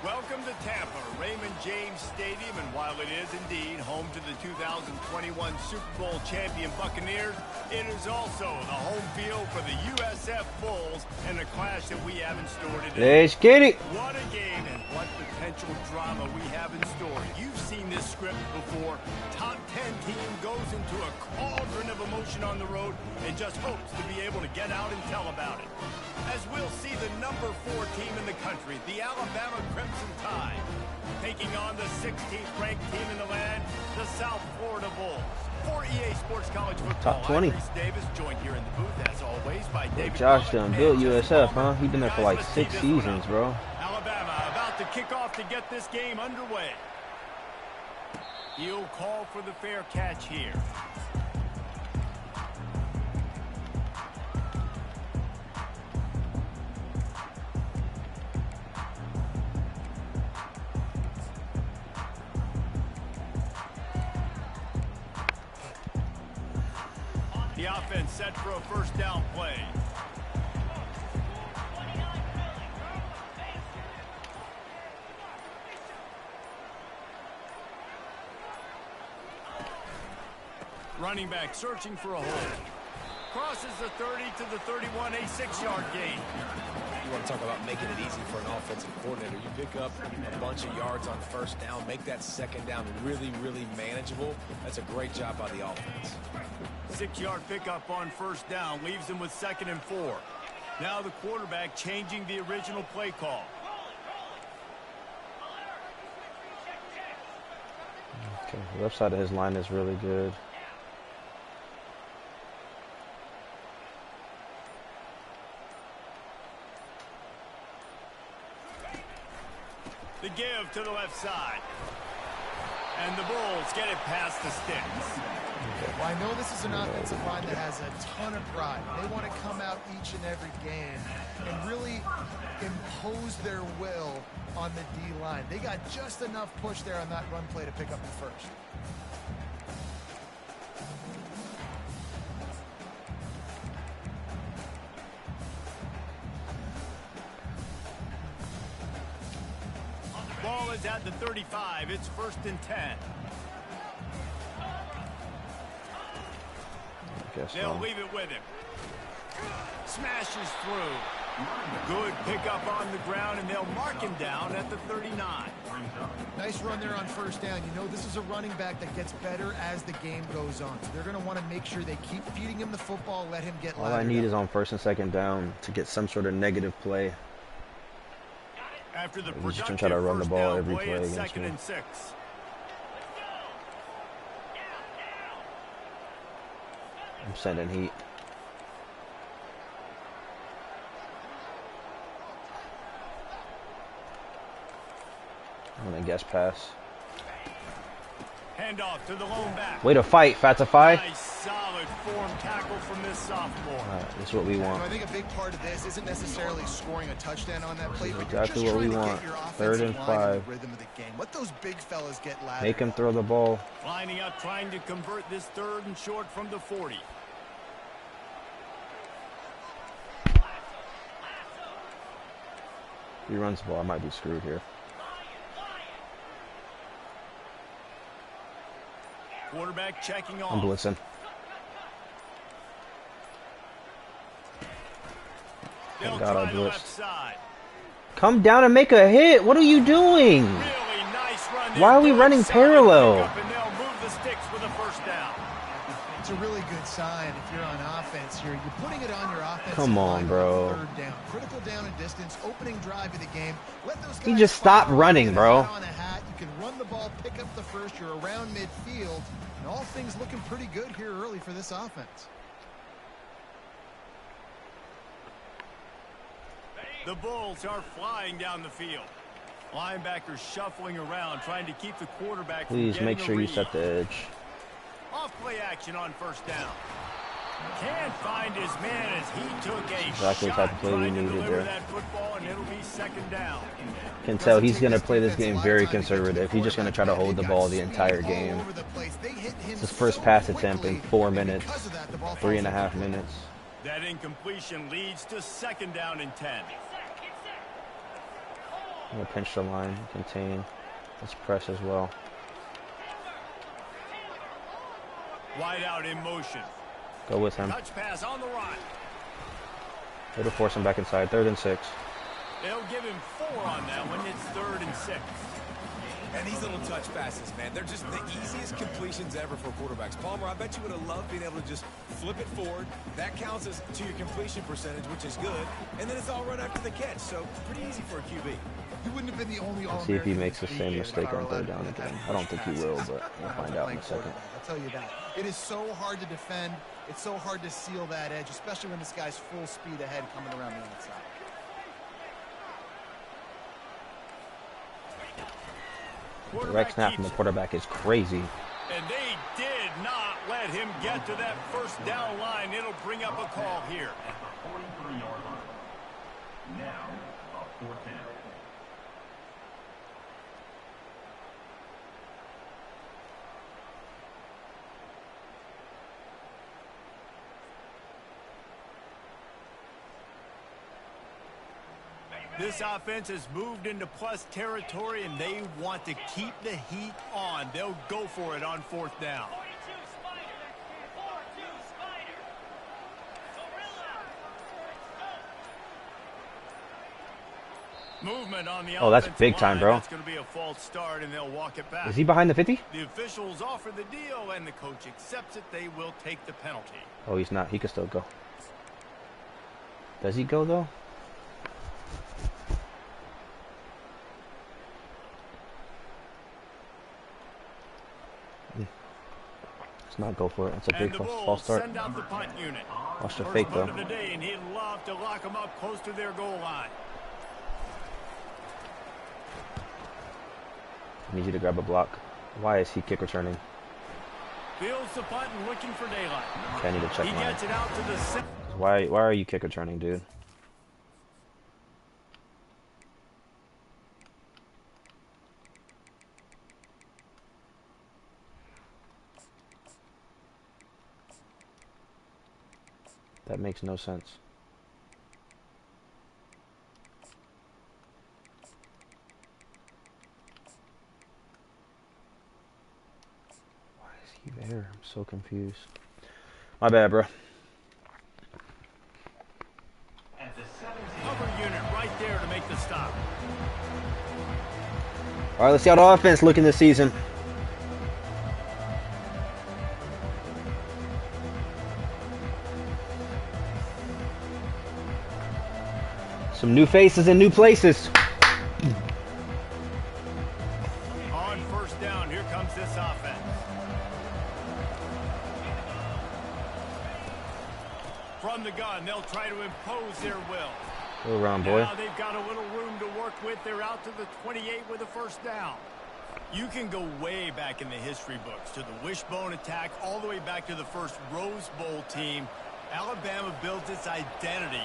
Welcome to Tampa, Raymond James Stadium, and while it is indeed home to the 2021 Super Bowl champion Buccaneers, it is also the home field for the USF Bulls and a clash that we have in store today. Let's get it. What a game and what potential drama we have in store. You've seen this script before. Top 10 team goes into a cauldron of emotion on the road and just hopes to be able to get out and tell about it. As we'll see the number 4 team in the country, the Alabama Crimson Tide, taking on the 16th ranked team in the land, the South Florida Bulls. For EA Sports College Football, Top 20. I'm Reese Davis, joined here in the booth as always by David. Josh done built USF, huh? He's been there for like 6 seasons, bro. Alabama about to kick off to get this game underway. He'll call for the fair catch here. The offense set for a first down play. Running back searching for a hole. Crosses the 30 to the 31, a 6-yard gain. You want to talk about making it easy for an offensive coordinator. You pick up a bunch of yards on first down, make that second down really, really manageable. That's a great job by the offense. 6-yard pickup on first down leaves him with 2nd and 4. Now the quarterback changing the original play call. Okay, the left side of his line is really good. The give to the left side. And the Bulls get it past the sticks. Well, I know this is an offensive line that has a ton of pride. They want to come out each and every game and really impose their will on the D-line. They got just enough push there on that run play to pick up the first. Ball is at the 35. It's 1st and 10. They'll leave it with him. Smashes through. Good pickup on the ground, and they'll mark him down at the 39. Nice run there on first down. You know, this is a running back that gets better as the game goes on. So they're going to want to make sure they keep feeding him the football, let him get All I need is on 1st and 2nd down to get some sort of negative play. After the We're just going to try to run the ball every play against 2nd me. and 6. I'm sending heat. I'm going to guess pass. Handoff to the lone back. Way to fight, Fatify. Nice, solid form tackle from this sophomore. That's what we want. I think a big part of this isn't necessarily scoring a touchdown on that play, but Exactly you're what just we trying want. to get your 3rd and offensive line in 5. the rhythm of the game. Let those big fellas get louder. Make him throw the ball. Lining up, trying to convert this 3rd and short from the 40. If he runs the ball, I might be screwed here. Quarterback checking off. I'm blitzing. Thank God I blitzed. Come down and make a hit. What are you doing? Really nice run. Why are we running parallel? And they'll move the sticks for the first down. It's a really good sign if you're on offense here. You're putting it on your offense. Come on, bro. 3rd down. Critical down and distance, opening drive of the game. Let those guys He just stopped running, bro. on a hat. You can run the ball, pick up the first. You're around midfield. And all things looking pretty good here early for this offense. The Bulls are flying down the field. Linebackers shuffling around, trying to keep the quarterback from Please getting make sure a you read. set the edge. Off play action on first down. Can't find his man as he took a Exactly the shot type of play we trying to needed deliver there. that football, and it'll be 2nd down. Can tell he's going to play this game very conservative. He's just going to try to hold the ball the entire game. It's his first pass attempt in 4 minutes, 3.5 minutes. That incompletion leads to 2nd down and 10. I'm gonna pinch the line, contain. Let's press as well. Wide out in motion. Go with him. Touch pass on the run. It'll force him back inside. 3rd and 6. They'll give him 4 on that one. It's 3rd and 6. And these little touch passes, man, they're just the easiest completions ever for quarterbacks. Palmer, I bet you would have loved being able to just flip it forward. That counts as to your completion percentage, which is good. And then it's all run after the catch, so pretty easy for a QB. He wouldn't have been the only Let's see if he makes the same mistake on 3rd down again. I don't think he will, but we'll find out in a second. I'll tell you that. It is so hard to defend. It's so hard to seal that edge, especially when this guy's full speed ahead coming around the outside. Direct snap from the quarterback is crazy. And they did not let him get to that 1st down line. It'll bring up a call here. At the 43-yard line. Now, a 4th down. This offense has moved into plus territory, and they want to keep the heat on. They'll go for it on 4th down. Movement on the Oh, that's big time, bro. That's going to be a false start, and they'll walk it back. Is he behind the 50? The officials offer the deal, and the coach accepts it. They will take the penalty. Oh, he's not. He could still go. Does he go, though? Let's not go for it. It's a big false start. Send out the punt unit. Watch the fake, though. First punt of the day, and he'd love to lock them up close to their goal line. I need you to grab a block. Why is he kick returning? Fields the punt and looking for daylight. Okay, I need to check He mine. gets it out to the center. Why are you kick returning, dude? That makes no sense. Why is he there? I'm so confused. My bad, bro. At the 17. Cover unit right there to make the stop. All right, let's see how the offense looking this season. Some new faces in new places. On 1st down, here comes this offense. From the gun, they'll try to impose their will. Go around, boy. Now they've got a little room to work with. They're out to the 28 with a 1st down. You can go way back in the history books to the wishbone attack, all the way back to the first Rose Bowl team. Alabama builds its identity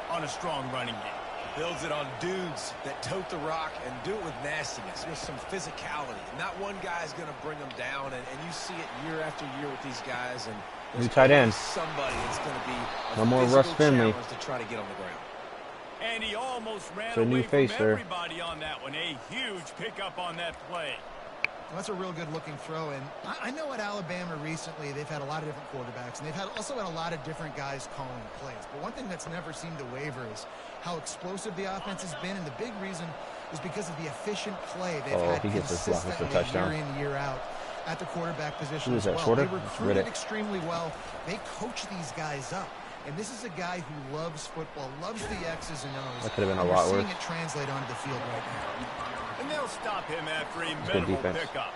on a strong running game. Builds it on dudes that tote the rock and do it with nastiness, with some physicality. Not one guy's going to bring them down, and you see it year after year with these guys. And New tight end. Somebody that's going to be No more Russ Finley. to try to get on the ground. And he almost ran So new away face from there. everybody on that one. A huge pickup on that play. Well, that's a real good-looking throw, and I know at Alabama recently they've had a lot of different quarterbacks, and they've also had a lot of different guys calling plays. But one thing that's never seemed to waver is how explosive the offense has been, and the big reason is because of the efficient play they've had he gets his block for consistently touchdown. year in, year out at the quarterback position Who is as that, well. Shorter? They recruited Riddick. extremely well. They coach these guys up. And this is a guy who loves football, loves the X's and O's. That could have been a and lot we're worse. seeing it translate onto the field right now. And they'll stop him after a good minimal defense. pickup.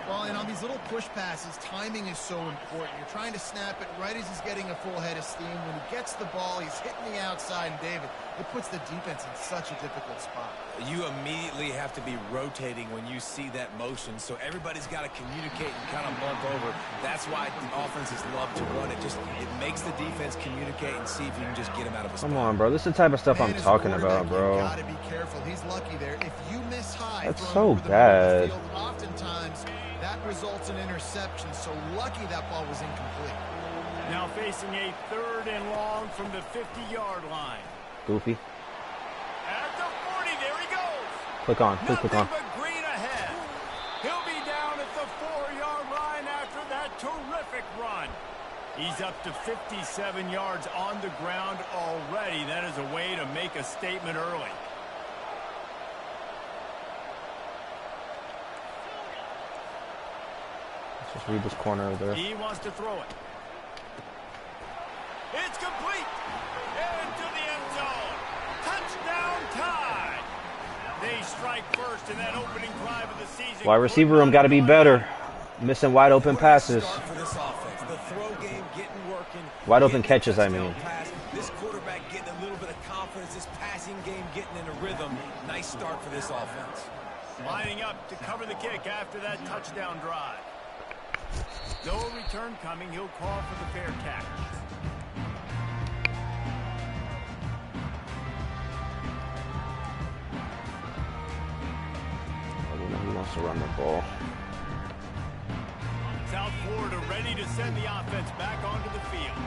Well, and on these little push passes, timing is so important. You're trying to snap it right as he's getting a full head of steam. When he gets the ball, he's hitting the outside, and David, it puts the defense in such a difficult spot. You immediately have to be rotating when you see that motion, so everybody's got to communicate and kind of bump over. That's why the offenses love to run it. It makes the defense communicate and see if you can just get him out of a spot. Come on, bro. This is the type of stuff I'm Man, as a talking about, quarterback, bro. You gotta be careful. He's lucky there. If you miss high, That's throwing so over the middle of the bad. field, oftentimes that results in interception. So lucky that ball was incomplete. Now facing a 3rd and long from the 50-yard line. Goofy. At the 40, there he goes. Click on. Please click on. Nothing but green ahead. He'll be down at the 4-yard line after that terrific run. He's up to 57 yards on the ground already. That is a way to make a statement early. Let's just read this corner over there. He wants to throw it. It's complete. Into the end zone. Touchdown tie. They strike first in that opening drive of the season. Wide receiver room got to be better. Missing wide open passes. Wide open catches, I mean. This quarterback getting a little bit of confidence. This passing game getting in a rhythm. Nice start for this offense. Lining up to cover the kick after that touchdown drive. No return coming. He'll call for the fair catch. He wants to run the ball. South Florida ready to send the offense back onto the field.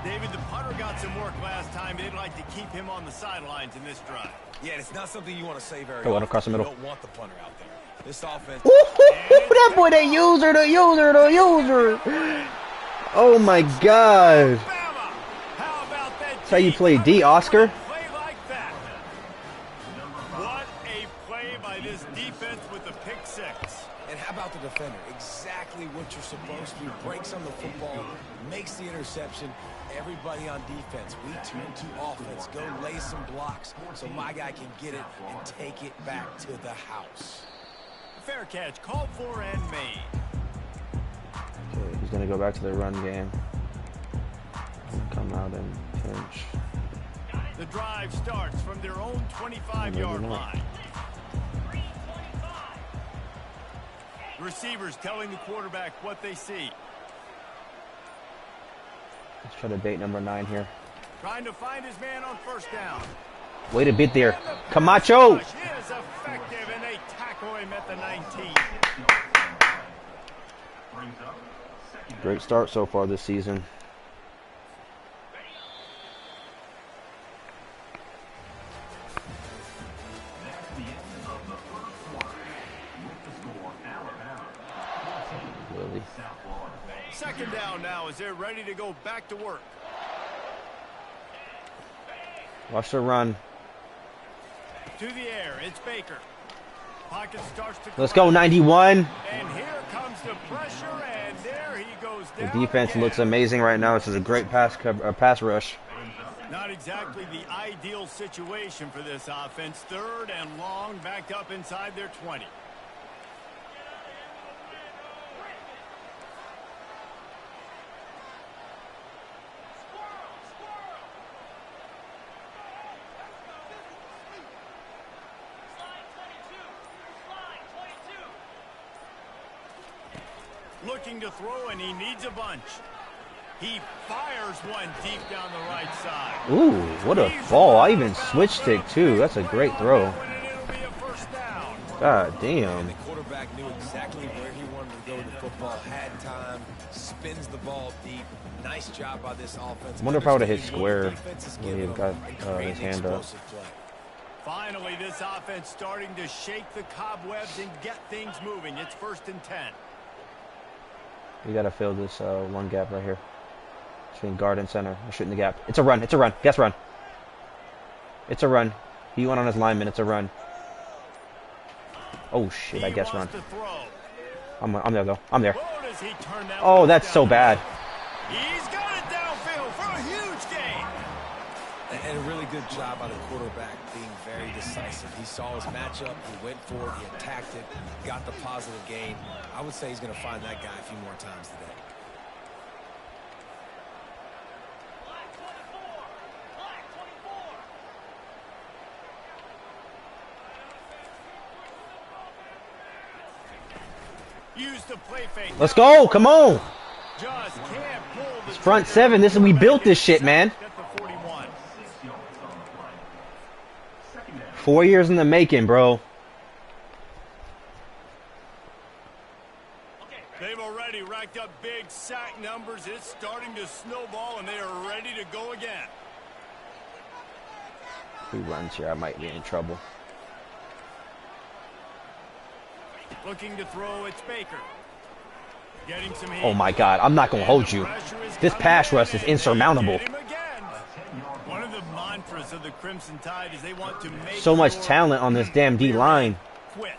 David, the punter got some work last time. They'd like to keep him on the sidelines in this drive. Yeah, it's not something you want to say very Go often. across the middle. You don't want the punter out there. This offense. That boy, the user. Oh my God. How about that? That's how you play D, Oscar. Play like that. What a play by this defense with the pick six. And how about the defender? Exactly what you're supposed to do. Breaks on the football, makes the interception. Everybody on defense, we turn to offense. Go lay some blocks so my guy can get it and take it back to the house. Fair catch called for and made. Okay, he's going to go back to the run game. Come out and pinch. The drive starts from their own 25-yard line. Receivers telling the quarterback what they see. Let's try to bait number 9 here. Trying to find his man on first down. Wait a bit there. Camacho! He is effective, and they tackle him at the 19. Great start so far this season. Really? Second down now as they're ready to go back to work. Watch the run. To the air, it's Baker. Pocket starts to Let's go, 91. And here comes the pressure, and there he goes The down. defense again. looks amazing right now. This is a great pass rush. Not exactly the ideal situation for this offense. Third and long, backed up inside their 20. Looking to throw, and he needs a bunch. He fires one deep down the right side. Ooh, what a ball. I even switched it too. That's a great throw. It'll be a first down. God damn. The quarterback knew exactly where he wanted to go with the football, had time, spins the ball deep. Nice job by this offense. I wonder if I would have hit square when when he got his hand up. Finally, this offense starting to shake the cobwebs and get things moving. It's 1st and 10. We got to fill this one gap right here. Between guard and center. We're shooting the gap. It's a run. It's a run. Guess run. It's a run. He went on his lineman. It's a run. Oh, shit. I guess run. I'm there, though. I'm there. Oh, that's so bad. He's got it downfield for a huge gain. And a really good job by the quarterback being very decisive. He saw his matchup. He went for it. He attacked it. Got the positive gain. I would say he's going to find that guy a few more times today. Use the play fake. Let's go. Come on. Just can't pull the It's front 7. We built this shit, man. 4 years in the making, bro. They've already racked up big sack numbers. It's starting to snowball, and they are ready to go again. If he runs here, I might be in trouble. Looking to throw, it's Baker. Getting some heat. Oh my God, I'm not gonna hold you. This pass rush is insurmountable. One of the mantras of the Crimson Tide is they want to make So much talent on this damn D line. Quit.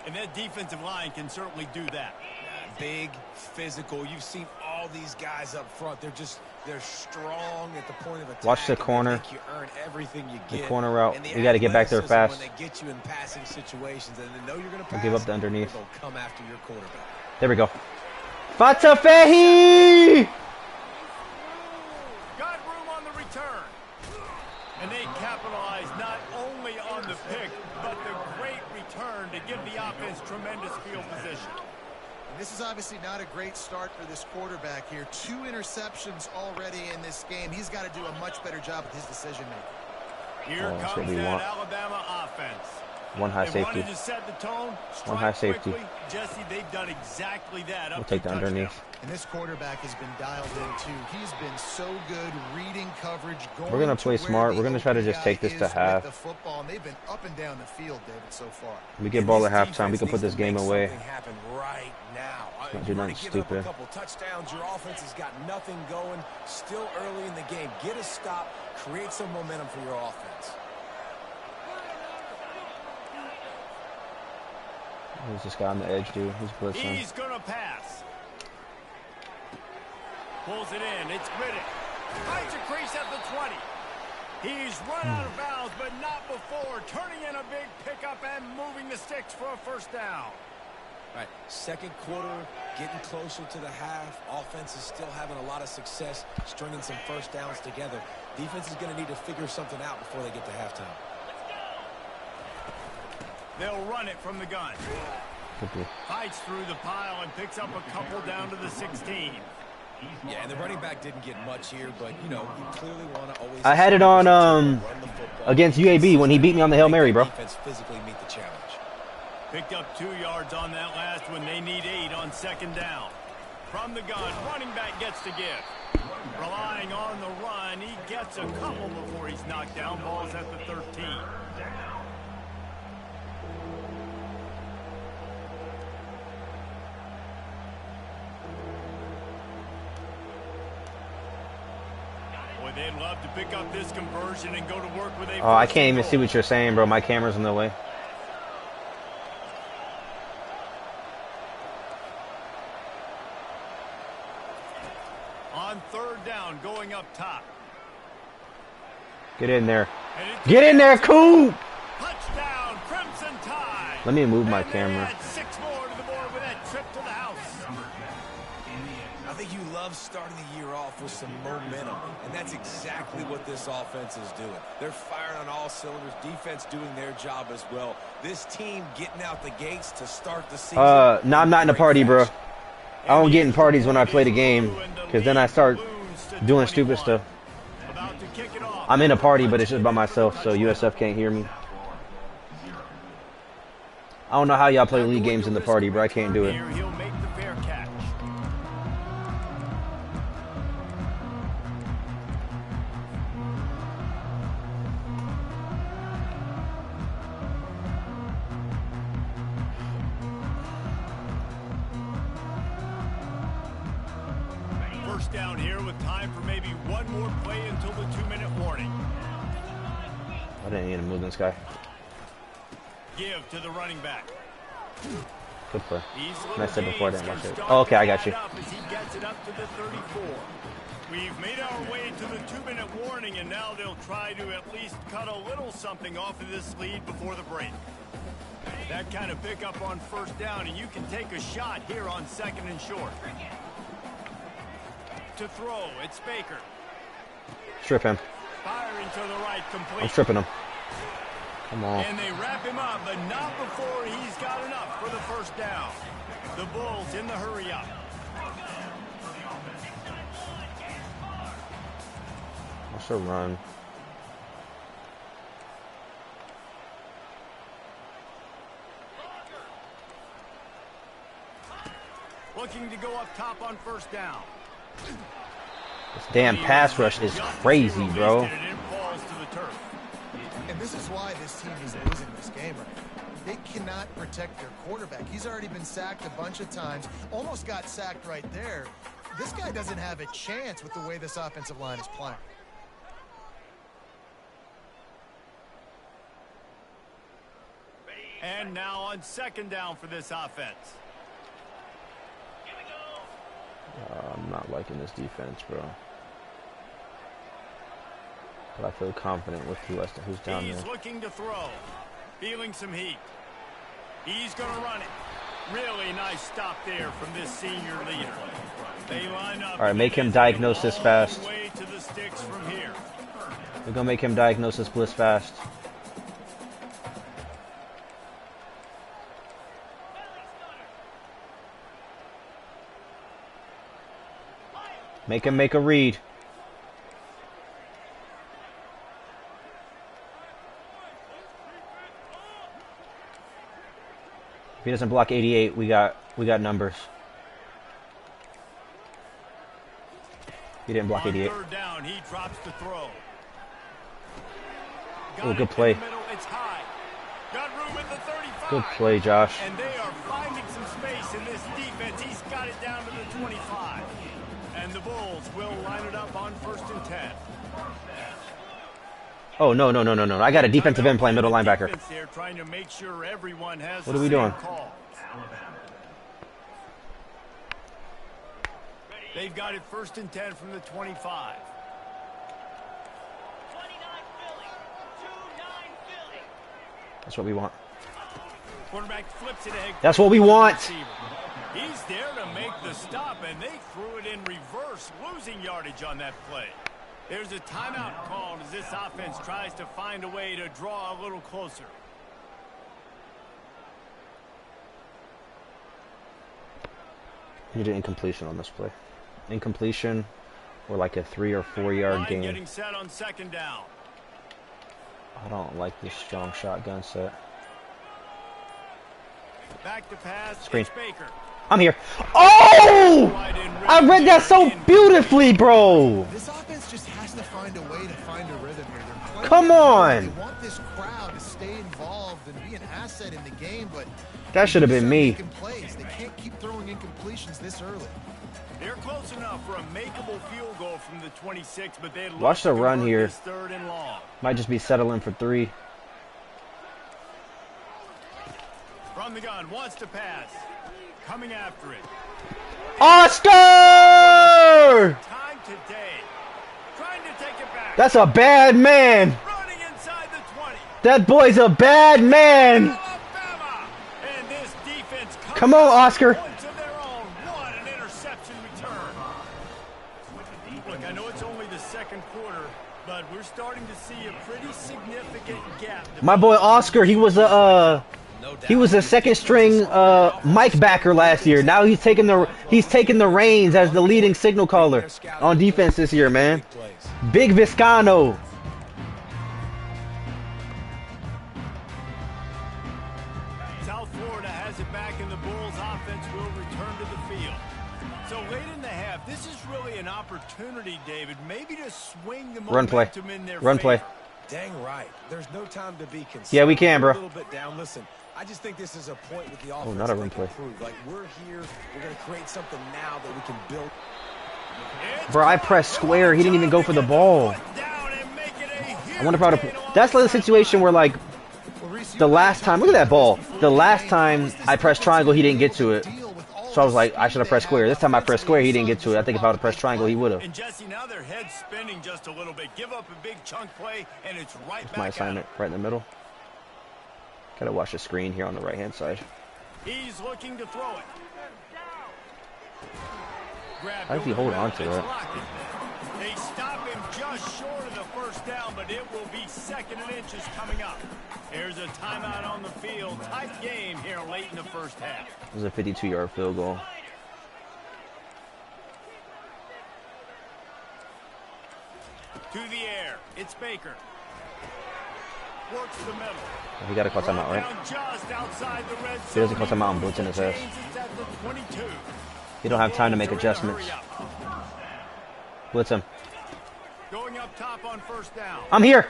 And that defensive line can certainly do that. Big, physical. You've seen all these guys up front. They're strong at the point of attack. Watch the corner. You earn everything you get. The corner route. We got to get back there fast. When they get you in passing situations and they know you're going to pass, give up the underneath. they'll come after your quarterback. There we go. Fatafehi! Got room on the return. And they capitalize not only on the pick, but the great return to give the offense tremendous field position. And this is obviously not a great start for this quarterback here. 2 interceptions already in this game. He's got to do a much better job with his decision-making. Here comes that Alabama offense. One high They safety. wanted to set the tone, One high safety. quickly. Jesse, they've done exactly that. We'll take the underneath. And this quarterback has been dialed in too. He's been so good reading coverage. We're gonna play smart. We're gonna try to just take this to half. The football, and they've been up and down the field, David, so far. We get ball at halftime. We can put this game away. Happen right now. Not do nothing stupid. A couple touchdowns. Your offense has got nothing going. Still early in the game. Get a stop. Create some momentum for your offense. Who's this guy on the edge, dude? He's blitzing. He's going to pass. Pulls it in. It's Riddick. Finds a crease at the 20. He's run out of bounds, but not before. Turning in a big pickup and moving the sticks for a first down. Right. Second quarter, getting closer to the half. Offense is still having a lot of success stringing some first downs together. Defense is going to need to figure something out before they get to halftime. They'll run it from the gun. Fights through the pile and picks up a couple down to the 16. Yeah, and the running back didn't get much here, but, you know, you clearly want to always... I had it on against UAB when he beat me on the Hail Mary, bro. Defense physically meet the challenge. Picked up 2 yards on that last one. They need 8 on second down. From the gun, running back gets to give. Relying on the run, he gets a couple before he's knocked down. Ball's at the 13. Boy, they'd love to pick up this conversion and go to work with a... Oh, I can't even see what you're saying, bro. My camera's in the way. On third down, going up top. Get in there. Get in there, Coop! Touchdown, Crimson Tide. Let me move my And they camera. add 6 more to the board with that trip to the house. I think you love starting the year off with some momentum, and that's exactly what this offense is doing. They're firing on all cylinders, defense doing their job as well. This team getting out the gates to start the season. No, I'm not in a party, bro. I don't get in parties when I play the game, because then I start doing stupid stuff. About to kick it off. I'm in a party, but it's just by myself, so USF can't hear me. I don't know how y'all play league games in the party, bro. I can't do it. Here, he'll make the fair catch. First down here with time for maybe one more play until the 2-minute warning. I didn't need to move this guy. Give to the running back. Good play. These I said before I didn't little watch gains it. can Oh, okay, I start got to you. add up as he gets it up to the 34. We've made our way to the 2-minute warning, and now they'll try to at least cut a little something off of this lead before the break. That kind of pickup on first down, and you can take a shot here on second and short. To throw, it's Baker. Strip him. Firing to the right, complete. I'm stripping him. Come on. And they wrap him up, but not before he's got enough for the first down. The Bulls in the hurry up. What's a run? Looking to go up top on first down. This damn pass rush is crazy, bro. And it falls to the turf. And this is why this team is losing this game right now. they cannot protect their quarterback. He's already been sacked a bunch of times, almost got sacked right there. This guy doesn't have a chance with the way this offensive line is playing. And now on second down for this offense. I'm not liking this defense, bro. But I feel confident with who's down there. He's looking to throw. Feeling some heat. He's going to run it. Really nice stop there from this senior leader. They line up. All right, make him diagnose this fast. All the way to the sticks from here. We're going to make him diagnose this blitz fast. Make him make a read. If he doesn't block 88, we got numbers. He didn't block 88. Third down, he drops the throw. Oh, good play. It's high. Got room at the 35. Good play, Josh. And they are finding some space in this defense. He's got it down to the 25. And the Bulls will line it up on 1st and 10. Oh, no. I got a defensive end playing middle linebacker. They're trying to make sure everyone has What are we doing? They've got it 1st and 10 from the 25. That's what we want. Quarterback flips it ahead. That's what we want. He's there to make the stop, and they threw it in reverse, losing yardage on that play. There's a timeout called as this offense tries to find a way to draw a little closer. Need an incompletion on this play. Incompletion or like a 3 or 4 yard gain. Getting set on second down. I don't like this strong shotgun set. Back to pass. Screen. It's Baker. I'm here. Oh! I read that so beautifully, bro. This offense just has to find a way to find a rhythm here. They're playing Come on. They want this crowd to stay involved and be an asset in the game, but that should have been me. Plays. They can't keep throwing incompletions this early. They're close enough for a makeable field goal from the 26, but they watch the run here. 3rd and long. Might just be settling for 3. From the gun, wants to pass. Coming after it. Oscar! Time today. Trying to take it back. That's a bad man. Running inside the 20. That boy's a bad man. Alabama. And this defense come on, Oscar. Points of their own. What an interception return. Look, I know it's only the 2nd quarter, but we're starting to see a pretty significant gap. My boy Oscar, he was a 2nd string mic backer last year. Now he's taking the reins as the leading signal caller on defense this year, man. Big Viscano. South Florida has it back, and the Bulls offense will return to the field. So late in the half, this is really an opportunity, David, maybe to swing the momentum in their Run play. Dang right. There's no time to be concerned. Yeah, we can, bro. A little bit down. Listen, I just think this is a point with the offense. Oh, not a run play. Like, we're here. We're going to create something now that we can build. Bro, I pressed square. He didn't even go for the ball. I wonder if I would have... That's like the situation where, like, the last time... Look at that ball. The last time I pressed triangle, he didn't get to it. So I was like, I should have pressed square. This time I pressed square, he didn't get to it. I think if I would have pressed triangle, he would have. And Jesse, now their head's spinning just a little bit. Give up a big chunk play, and it's right That's back my assignment, right in the middle. Gotta watch the screen here on the right-hand side. He's looking to throw it. How does he hold on to it? They stop him just short of the 1st down, but it will be 2nd and inches coming up. There's a timeout on the field. Tight game here late in the 1st half. It was a 52-yard field goal. To the air. It's Baker. Works the middle. He got to call timeout, right? Just outside the red zone. He doesn't call timeout, I'm blitzing his ass. He don't have time to make adjustments. Blitz him. Going up top on 1st down. I'm here.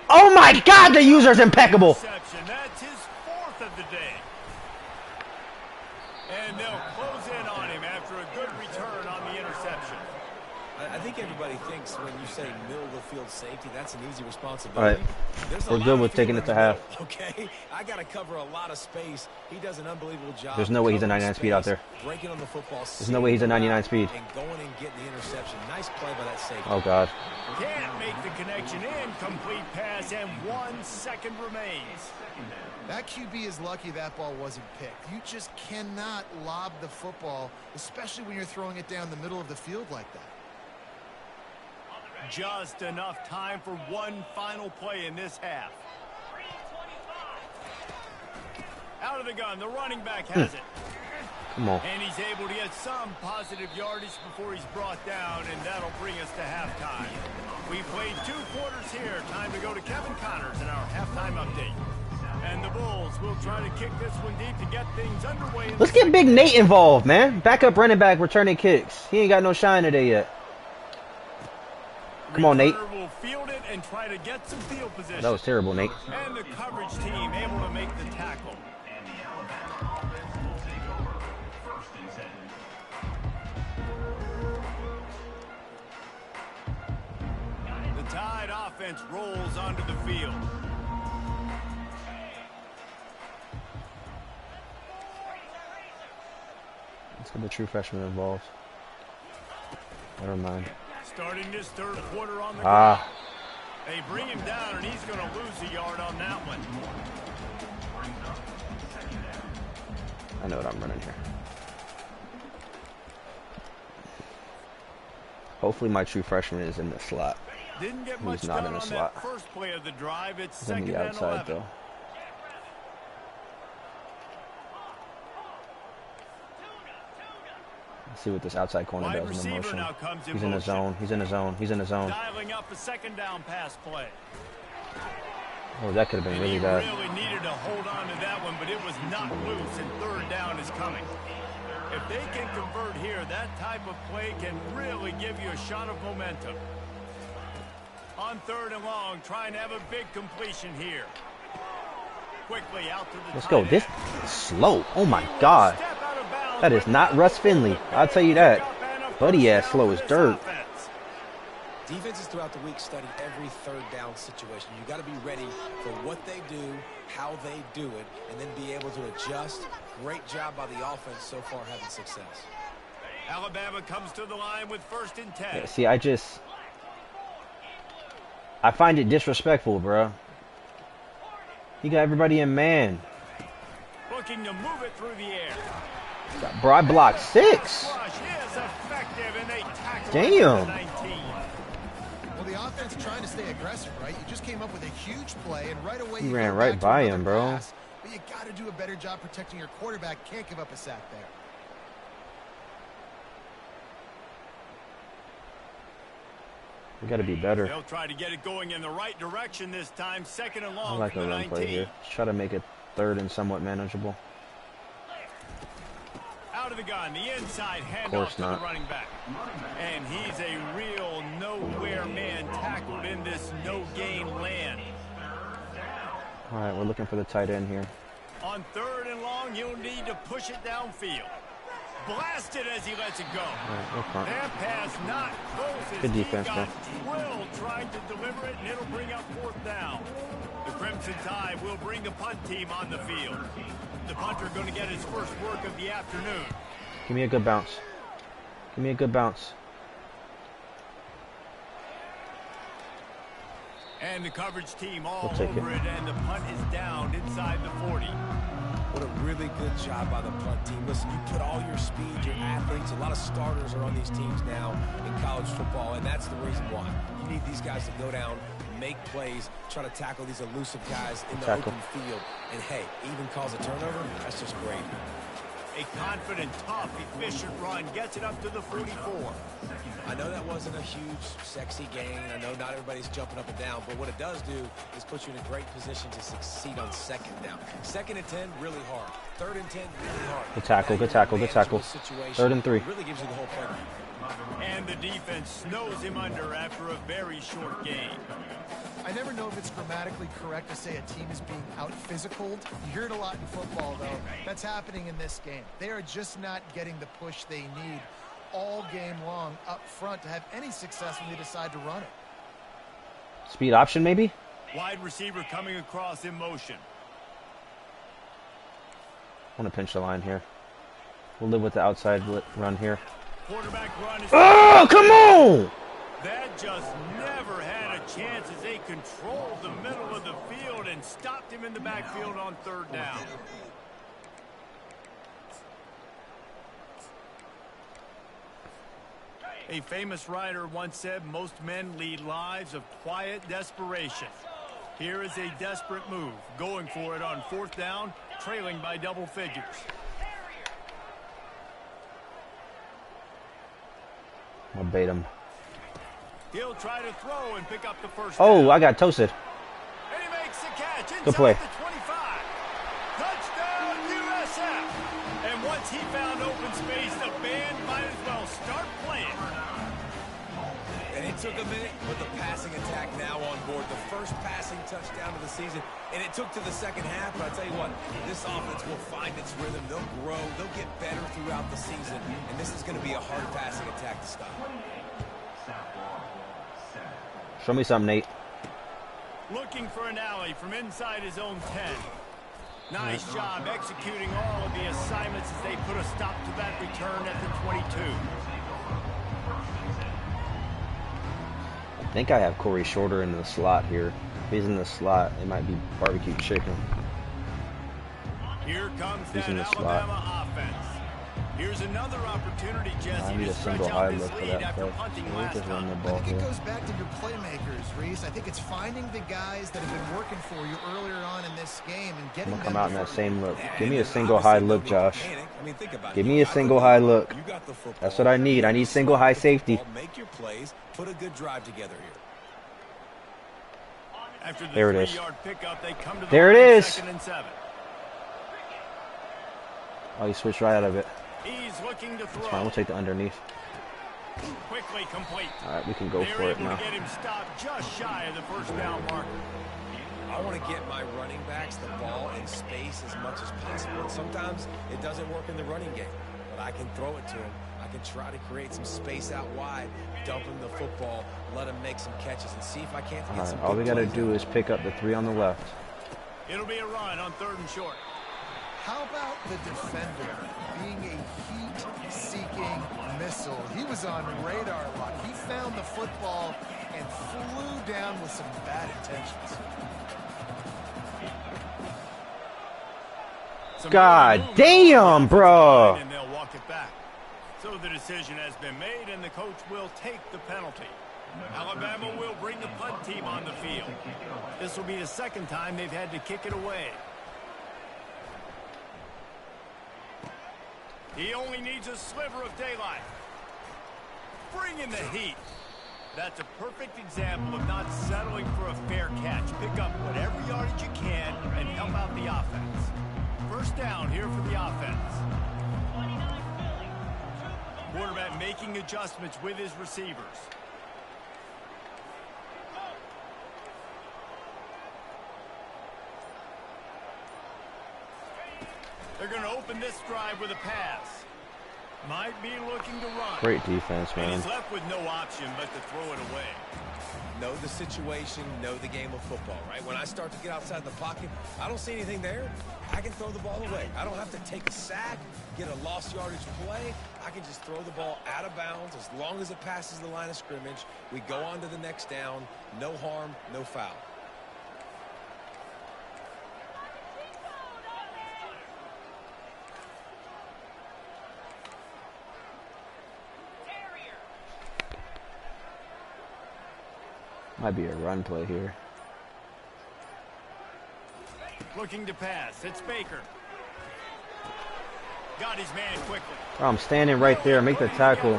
Oh my God, the user's impeccable. That's his 4th of the day. And they'll close in on him after a good return on the interception. I think everybody thinks when you say middle of the field safety, that's an easy responsibility. All right. We're good with taking it to half. Okay, I got to cover a lot of space. He does an unbelievable job. There's no way he's a 99 speed out there. Breaking on the football. There's no way he's a 99 speed. And going and getting the interception. Nice play by that safety. Oh, God. Can't make the connection. Incomplete pass, and 1 second remains. That QB is lucky that ball wasn't picked. You just cannot lob the football, especially when you're throwing it down the middle of the field like that. Just enough time for one final play in this half. Out of the gun, the running back has it. Come on. And he's able to get some positive yardage before he's brought down, and that'll bring us to halftime. We played 2 quarters here. Time to go to Kevin Connors in our halftime update. And the Bulls will try to kick this one deep to get things underway. Let's get Big Nate involved, man. Backup running back returning kicks. He ain't got no shine today yet. Come on, Nate. Will field it and try to get some field position. That was terrible, Nate. And the coverage team able to make the tackle. And the Alabama offense will take over 1st and 10. The Tide offense rolls onto the field. Let's get the true freshman involved. Never mind. Starting this 3rd quarter on the ground. They bring him down, and he's going to lose a yard on that one. I know what I'm running here. Hopefully my true freshman is in the slot. Didn't get much He's not done in the on slot. that first play of the drive. It's He's on 2nd the and outside, 11. though. See what this outside corner Wide does in the receiver motion. now comes in He's in the motion. zone. He's in the zone. He's in the zone. Dialing up a 2nd down pass play. Oh, that could have been really He bad. really needed to hold on to that one, but it was not loose, and 3rd down is coming. If they can convert here, that type of play can really give you a shot of momentum. On 3rd and long, trying to have a big completion here. Quickly out to the Let's go. tight This end. is slow. Oh, my God. Step out of bounds. That is not Russ Finley. I'll tell you that. Buddy ass slow as dirt. Defenses throughout the week study every 3rd down situation. You got to be ready for what they do, how they do it, and then be able to adjust. Great job by the offense so far having success. Alabama comes to the line with 1st and 10. Yeah, see, I find it disrespectful, bro. You got everybody in man. Looking to move it through the air. Bro, I blocked 6. Rush is effective, and they tackle Damn. it to the 19. Well, the offense trying to stay aggressive, right? You just came up with a huge play, and right away you ran go right back to by another him, bro. pass. But you got to do a better job protecting your quarterback. Can't give up a sack there. We got to be better. They'll try to get it going in the right direction this time. 2nd and I long like from a the run 19. play here. Just try to make it 3rd and somewhat manageable. Out of the gun, the inside handoff course to the not. running back. And he's a real nowhere man tackled in this no-gain land. All right, we're looking for the tight end here. On 3rd and long, you'll need to push it downfield. Blasted as he lets it go. All right, we're fine. That pass not close as Good defense, he got man. drilled trying to deliver it, and it'll bring up 4th down. The Crimson Tide will bring the punt team on the field. The punter going to get his first work of the afternoon. Give me a good bounce. Give me a good bounce. And the coverage team all We'll take over it, and the punt is down inside the 40. What a really good job by the punt team. Listen, you put all your speed, your athletes, a lot of starters are on these teams now in college football, and that's the reason why. You need these guys to go down, make plays, try to tackle these elusive guys in the open field. And, hey, even cause a turnover, that's just great. A confident, tough, efficient run gets it up to the 44. I know that wasn't a huge, sexy gain. I know not everybody's jumping up and down, but what it does do is put you in a great position to succeed on 2nd down. 2nd and 10, really hard. 3rd and 10, really hard. Good tackle, good tackle, good tackle. 3rd and 3. Really gives you the whole play. And the defense snows him under after a very short gain. I never know if it's grammatically correct to say a team is being out-physicaled. You hear it a lot in football, though. That's happening in this game. They are just not getting the push they need all game long up front to have any success when they decide to run it. Speed option, maybe? Wide receiver coming across in motion. I want to pinch the line here. We'll live with the outside run here. Quarterback run is... Oh, come on! That just never had a chance as they controlled the middle of the field and stopped him in the backfield on third down. A famous writer once said, most men lead lives of quiet desperation. Here is a desperate move, going for it on fourth down, trailing by double figures. I'll bait him. He'll try to throw and pick up the first Oh, down. I got toasted. And he makes the catch inside Good play. the 25. Touchdown, USF. And once he found open space, the band might as well start playing. And it took a minute, but the passing attack now on board. The first passing touchdown of the season, and it took to the second half. But I'll tell you what, this offense will find its rhythm. They'll grow. They'll get better throughout the season. And this is going to be a hard passing attack to stop. Show me something, Nate. Looking for an alley from inside his own 10. Nice job executing all of the assignments as they put a stop to that return at the 22. I think I have Corey Shorter in the slot here. If he's in the slot, it might be barbecue chicken. Here comes He's that in the Alabama offense. Here's another opportunity, Jesse, I need to a stretch single out high this look for lead that after play. punting We last just run the time. ball I think it here. goes back to your playmakers, Reese. I think it's finding the guys that have been working for you earlier on in this game and getting I'm them gonna come out in to that same look. Yeah, Give me a and single high obviously look, no Josh. panic. I mean, think about it. Give You me a got single the high lead. look. You got the football. That's what I need. I need single high safety. Make your plays. Put a good drive together here. After the There it is. 3-yard pickup, they come to the There it line, is. 2nd and 7. Oh, you switched right out of it. He's looking to throw. Fine, we'll take the underneath. Quickly complete. All right, we can go They're for it able now. to get him stopped just shy of the first down marker. I want to get my running backs the ball in space as much as possible. And sometimes it doesn't work in the running game, but I can throw it to him. I can try to create some space out wide, dump him the football, let him make some catches, and see if I can't All get right, some all we big got to plays do out. is pick up the 3 on the left. It'll be a run on 3rd and short. How about the defender being a heat-seeking missile? He was on radar lock. He found the football and flew down with some bad intentions. God damn, bro. And they'll walk it back. So the decision has been made, and the coach will take the penalty. Alabama will bring the punt team on the field. This will be the second time they've had to kick it away. He only needs a sliver of daylight. Bring in the heat. That's a perfect example of not settling for a fair catch. Pick up whatever yardage you can and help out the offense. First down here for the offense. Quarterback making adjustments with his receivers. They're going to open this drive with a pass. Might be looking to run. Great defense, And man. he's left with no option but to throw it away. Know the situation, know the game of football, right? When I start to get outside the pocket, I don't see anything there. I can throw the ball away. I don't have to take a sack, get a lost yardage play. I can just throw the ball out of bounds as long as it passes the line of scrimmage. We go on to the next down. No harm, no foul. Might be a run play here. Looking to pass. It's Baker. Got his man quickly. Oh, I'm standing right there. Make the tackle.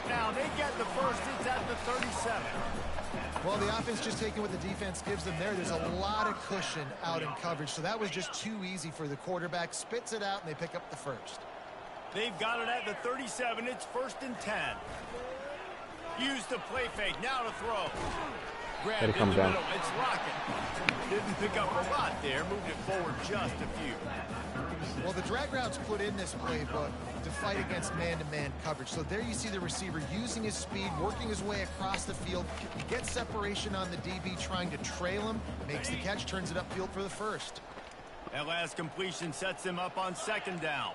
Now they get the first. It's at the 37. Well, the offense just taking what the defense gives them there. There's a lot of cushion out in coverage, so that was just too easy for the quarterback. Spits it out, and they pick up the first. They've got it at the 37. It's 1st and 10. Use the play fake. Now to throw. Grabbed in the middle. It's Lockett. Didn't pick up a lot there. Moved it forward just a few. Well, the drag routes put in this playbook to fight against man-to-man coverage. So there you see the receiver using his speed, working his way across the field. He gets separation on the DB, trying to trail him, makes the catch, turns it upfield for the first. That last completion sets him up on 2nd down.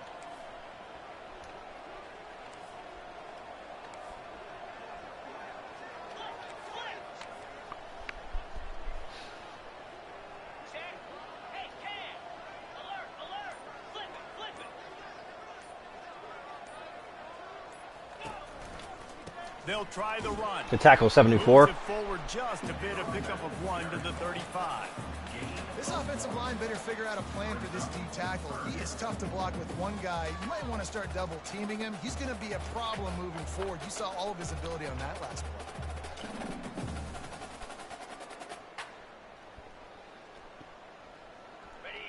They'll try the run. Good tackle, 74. Forward just a bit, a pickup of 1 to the 35. This offensive line better figure out a plan for this D tackle. He is tough to block with one guy. You might want to start double teaming him. He's going to be a problem moving forward. You saw all of his ability on that last play.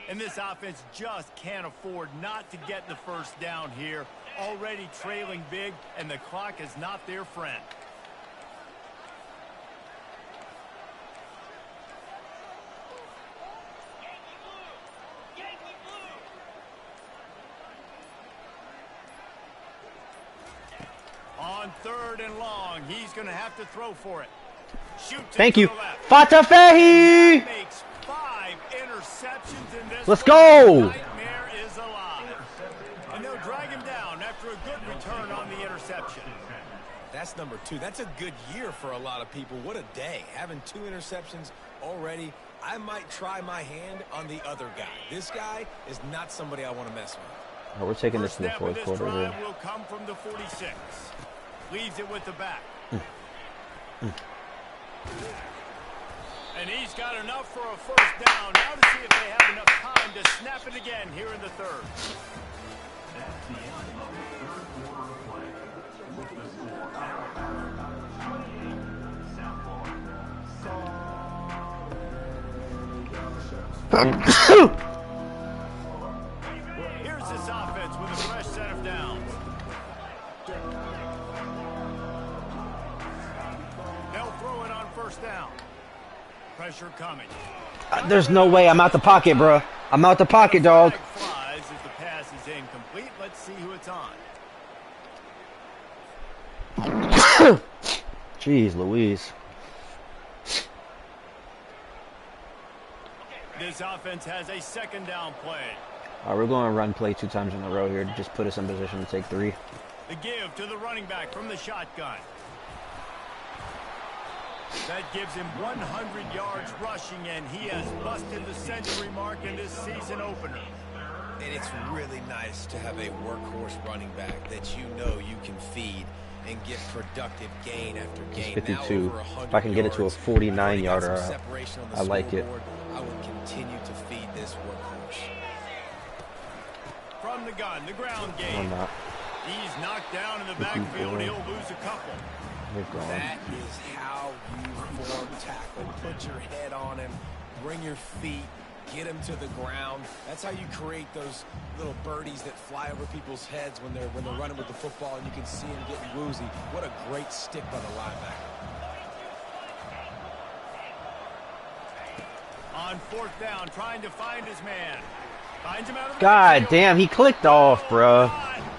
And this offense just can't afford not to get the 1st down here. Already trailing big, and the clock is not their friend. On 3rd and long, he's going to have to throw for it. Shoots. Thank you. Fatafehi! Makes 5 interceptions in this. Let's go! Nightmare is alive. And they'll drag him down after a good return on the interception. That's number 2. That's a good year for a lot of people. What a day. Having 2 interceptions already. I might try my hand on the other guy. This guy is not somebody I want to mess with. Oh, we're taking this to the 4th quarter here. Will come from the 46. Leaves it with the back. And he's got enough for a 1st down. Now to see if they have enough time to snap it again here in the 3rd. That's the end of the 3rd quarter of play. With the score 28, South Florida. Here's this offense with a fresh set of downs. They'll throw it on 1st down. Pressure coming. There's no way. I'm out the pocket, bro. I'm out the pocket, dog. Flies as the pass is incomplete. Let's see who it's on. Jeez Louise. This offense has a 2nd down play. All right, we're going to run play 2 times in a row here to just put us in position to take 3. The give to the running back from the shotgun. That gives him 100 yards rushing, and he has busted the century mark in this season opener. And it's really nice to have a workhorse running back that you know you can feed and get productive gain after gain. 52. If I can get it to a 49-yarder, I like it. I would continue to feed this workhorse. From the gun, the ground game. Or not. He's knocked down in the backfield. He'll lose a couple. That is how you form tackle. Put your head on him, bring your feet, get him to the ground. That's how you create those little birdies that fly over people's heads when they're running with the football, and you can see him getting woozy. What a great stick by the linebacker. On 4th down, trying to find his man. Finds him out of the God backfield. damn, he clicked off, bro.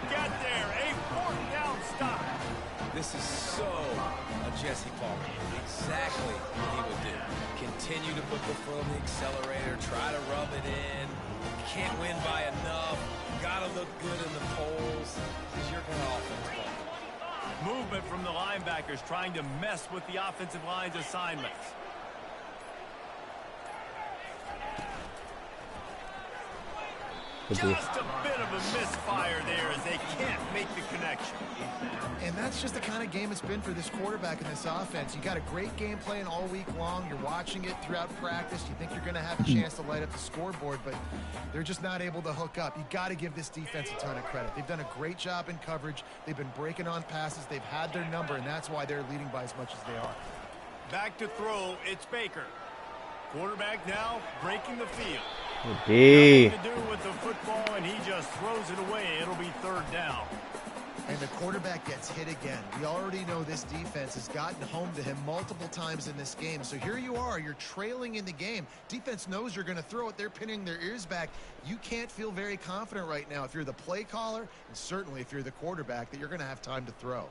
Get there, a 4th down stop. This is so a Jesse Palmer. Exactly what he would do. Continue to put the foot on the accelerator, try to rub it in. Can't win by enough. Gotta look good in the polls. This is your kind of offense ball. Movement from the linebackers trying to mess with the offensive line's assignments. Just a bit of a misfire there as they can't make the connection. And that's just the kind of game it's been for this quarterback in this offense. You got a great game plan all week long. You're watching it throughout practice. You think you're going to have a chance to light up the scoreboard, but they're just not able to hook up. You got to give this defense a ton of credit. They've done a great job in coverage. They've been breaking on passes. They've had their number, and that's why they're leading by as much as they are. Back to throw, it's Baker. Quarterback now breaking the field. D. Nothing to do with the football, and he just throws it away. It'll be third down. And the quarterback gets hit again. We already know this defense has gotten home to him multiple times in this game. So here you are, you're trailing in the game. Defense knows you're going to throw it. They're pinning their ears back. You can't feel very confident right now if you're the play caller, and certainly if you're the quarterback, that you're going to have time to throw.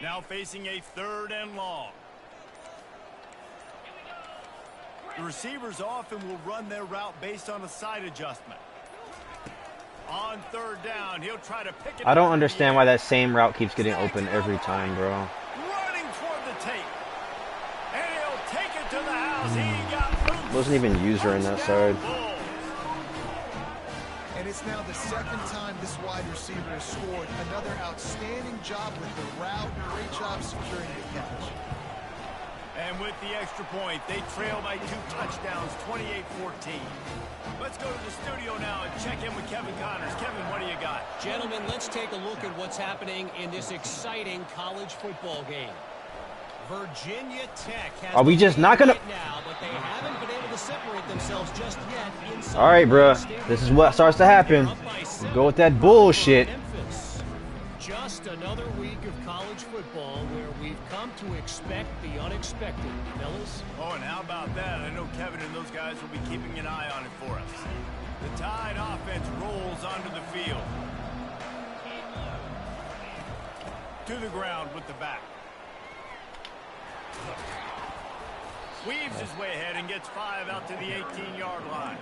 Now facing a third and long. The receivers often will run their route based on a side adjustment. On third down, he'll try to pick it. I don't understand why that same route keeps getting open every time, bro. Running toward the tape. And he'll take it to the house. He got loose. Wasn't even user in that side. And it's now the second time this wide receiver has scored. Another outstanding job with the route. Great job securing the catch. And with the extra point, they trail by 2 touchdowns, 28-14. Let's go to the studio now and check in with Kevin Connors. Kevin, what do you got? Gentlemen, let's take a look at what's happening in this exciting college football game. Virginia Tech has Are we just not gonna? right now, but they haven't been able to separate themselves just yet inside. All right, bro. This is what starts to happen. Go with that bullshit. Just another week of college football where we've come to expect the unexpected, fellas. Oh, and how about that? I know Kevin and those guys will be keeping an eye on it for us. The Tide offense rolls onto the field. To the ground with the back. Weaves his way ahead and gets 5 out to the 18-yard line.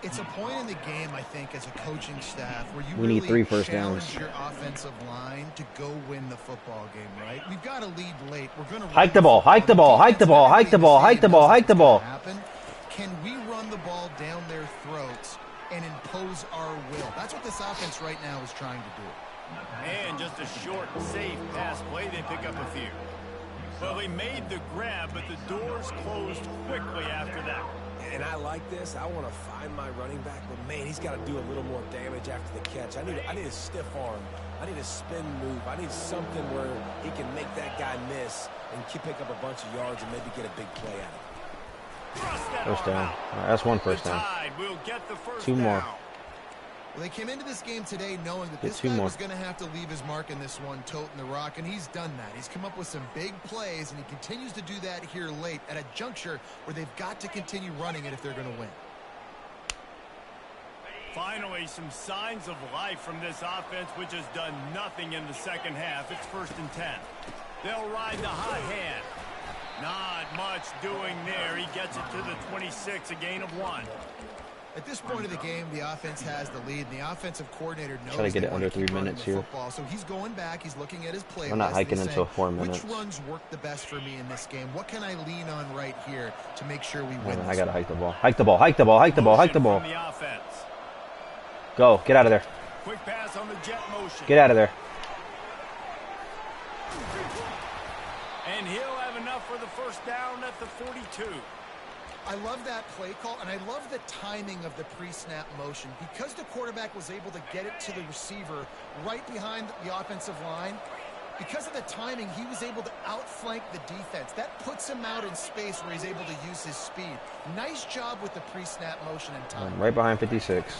It's a point in the game, I think, as a coaching staff where you We need really 3 first downs. challenge your offensive line to go win the football game, right? We've got to lead late. We're going to Hike the ball, hike the ball, hike the ball, hike the ball, hike the ball, hike the ball. Can we run the ball down their throats and impose our will? That's what this offense right now is trying to do. And just a short, safe pass play, they pick up a few. Well, they made the grab, but the doors closed quickly after that. And I like this. I want to find my running back, but man, he's got to do a little more damage after the catch. I need a stiff arm. I need a spin move. I need something where he can make that guy miss and pick up a bunch of yards and maybe get a big play out of it. First down. All right, that's 1 first down. Will get the first 2 more. down. Well, they came into this game today knowing that Get this 2 guy more. was going to have to leave his mark in this one, toting the rock, and he's done that. He's come up with some big plays, and he continues to do that here late at a juncture where they've got to continue running it if they're going to win. Finally, some signs of life from this offense, which has done nothing in the second half. It's 1st and 10. They'll ride the hot hand. Not much doing there. He gets it to the 26, a gain of 1. At this point of the game, the offense has the lead, and the offensive coordinator knows Try to get they it want under keep 3 running minutes the here. football. So he's going back, he's looking at his play We're not list, hiking he's until saying, 4 minutes. which runs work the best for me in this game? What can I lean on right here to make sure we win Man, I this gotta one? hike the ball. Hike the ball, hike the ball, hike the ball, hike the ball. Motion from the offense. Go, get out of there. Quick pass on the jet motion. Get out of there. And he'll have enough for the first down at the 42. I love that play call, and I love the timing of the pre-snap motion. Because the quarterback was able to get it to the receiver right behind the offensive line, because of the timing, he was able to outflank the defense. That puts him out in space where he's able to use his speed. Nice job with the pre-snap motion and timing. Right behind 56.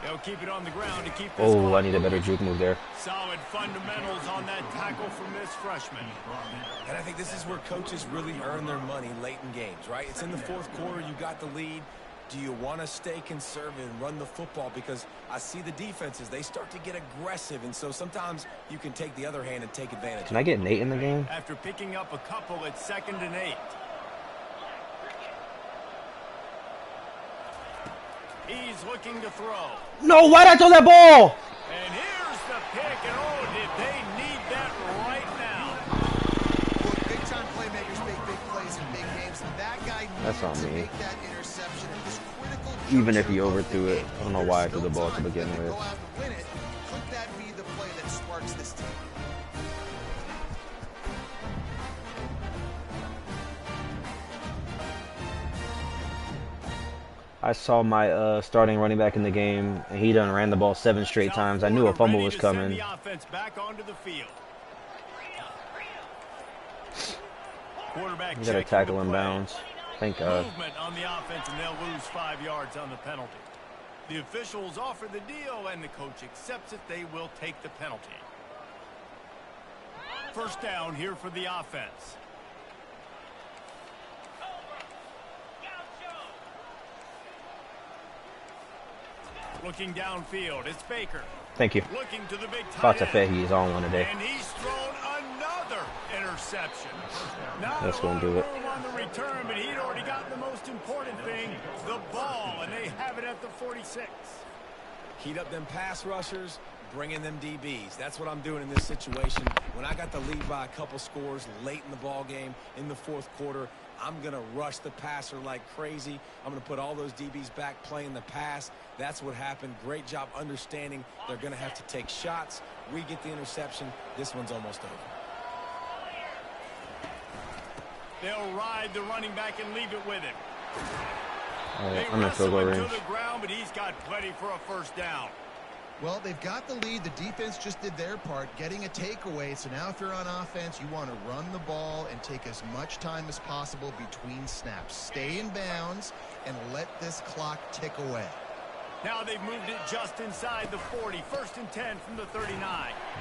They'll keep it on the ground to keep this Oh, clock I need a better moving. juke move there. Solid fundamentals on that tackle from this freshman. And I think this is where coaches really earn their money late in games, right? It's in the 4th quarter. You got the lead. Do you want to stay conservative and run the football? Because I see the defenses, they start to get aggressive. And so sometimes you can take the other hand and take advantage. Can I get Nate in the game? After picking up a couple at 2nd and 8. He's looking to throw. No, why'd I throw that ball? And here's the pick, and oh, did they need that right now. Look, big-time playmakers make big plays in big games, and that guy That's needed on to me. make that interception at this critical Even if juncture he of the overthrew it. game. I don't know why I threw the ball to begin There's with. still time for them to go out and win it. Could that be the play that sparks this team? I saw my starting running back in the game, and he done ran the ball 7 straight times. I knew a fumble was coming. The offense back onto the field. Quarterback You got to tackle in bounds. Thank God. Movement on the offense, and they'll lose 5 yards on the penalty. The officials offer the deal, and the coach accepts it. They will take the penalty. First down here for the offense. Looking downfield, it's Baker. Thank you. Looking to the big Thought tight to end. he's on one today. And he's thrown another interception. Now That's gonna do it. room on the return, but he'd already gotten the most important thing, the ball, and they have it at the 46. Heat up them pass rushers, bring in them DBs. That's what I'm doing in this situation. When I got the lead by a couple scores late in the ball game in the 4th quarter, I'm going to rush the passer like crazy. I'm going to put all those DBs back playing the pass. That's what happened. Great job understanding they're going to have to take shots. We get the interception. This one's almost over. They'll ride the running back and leave it with him. Right, They I'm in wrestle field goal him range. to the ground, but he's got plenty for a first down. Well, they've got the lead. The defense just did their part, getting a takeaway. So now if you're on offense, you want to run the ball and take as much time as possible between snaps. Stay in bounds and let this clock tick away. Now they've moved it just inside the 40. First and 10 from the 39.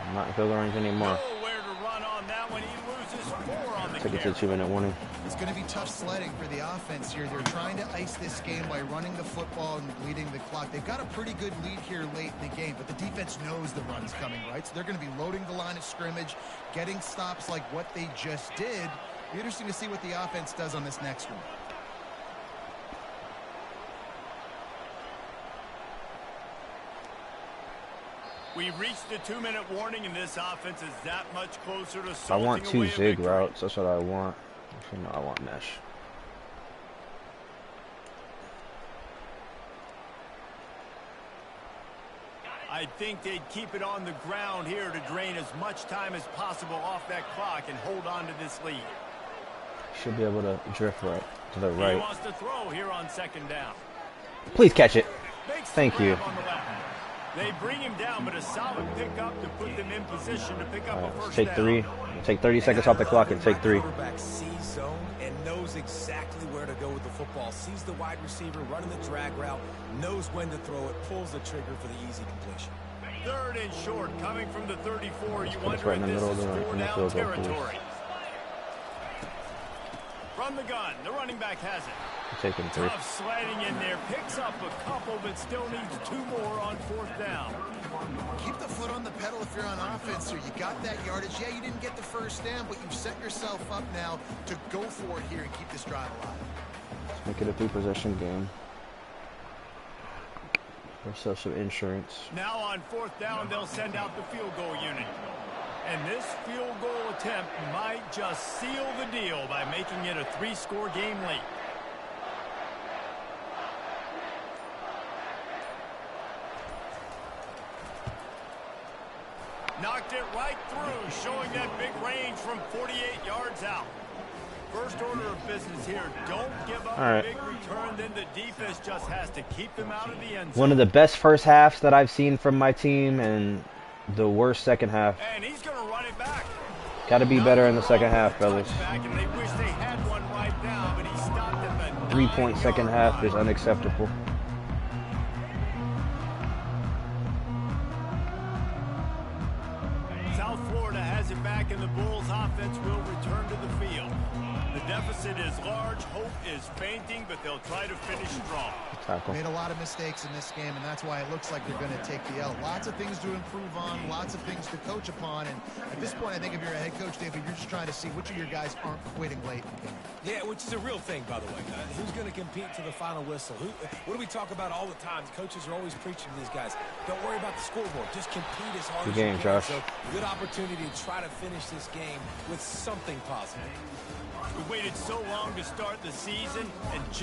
I'm not in field goal range anymore. Nowhere to run on that one. He loses 4 on the Take it to carry. 2-minute warning. It's going to be tough sledding for the offense here. They're trying to ice this game by running the football and bleeding the clock. They've got a pretty good lead here late in the game, but the defense knows the run's coming, right? So they're going to be loading the line of scrimmage, getting stops like what they just did. Be interesting to see what the offense does on this next one. We've reached the 2-minute warning, and this offense is that much closer to I want salting away 2 a zig victory. routes. That's what I want. Actually, no, I want mesh. I think they'd keep it on the ground here to drain as much time as possible off that clock and hold on to this lead. Should be able to drift right to the He right. wants to throw here on 2nd down. Please catch it. Makes the Thank you. grab on the left. They bring him down, but a solid pickup to put them in position to pick up All a right, let's first take down. 3. Take 30 seconds off the clock and take 3. Quarterback sees zone and knows exactly where to go with the football. Sees the wide receiver running the drag route, knows when to throw it, pulls the trigger for the easy completion. 3rd and short, coming from the 34. You put us wonder right in if the this middle is of the 4-down field goal, please. territory. From the gun, the running back has it. Taking 3. Tough sliding in there, picks up a couple, but still needs 2 more on 4th down. Keep the foot on the pedal if you're on offense here. You got that yardage. Yeah, you didn't get the first down, but you've set yourself up now to go for it here and keep this drive alive. Let's make it a 3-possession game. Ourselves some insurance. Now on 4th down, they'll send out the field goal unit. And this field goal attempt might just seal the deal by making it a 3-score game late. Knocked it right through, showing that big range from 48 yards out. First order of business here, don't give up a big return, then the defense just has to keep them out of the end zone. One of the best first halves that I've seen from my team, and the worst second half. And he's going to run it back. Got to be better in the second half, fellas. And they wish they had one right now, but he stopped at the 3-point second 9-yard half line. is unacceptable. South Florida has it back, and the Bulls offense will return to the field. The deficit is large, hope is fainting, but they'll try to finish strong. Tackle. Made a lot of mistakes in this game, and that's why it looks like they're going to take the L. Lots of things to improve on, lots of things to coach upon, and at this point, I think if you're a head coach, David, you're just trying to see which of your guys aren't quitting late in the game. Yeah, which is a real thing, by the way. Who's going to compete to the final whistle? What do we talk about all the time? Coaches are always preaching to these guys. Don't worry about the scoreboard. Just compete as hard Good as you game, can. Josh. So, good opportunity to try to finish this game with something positive. We waited so long to start the season, and just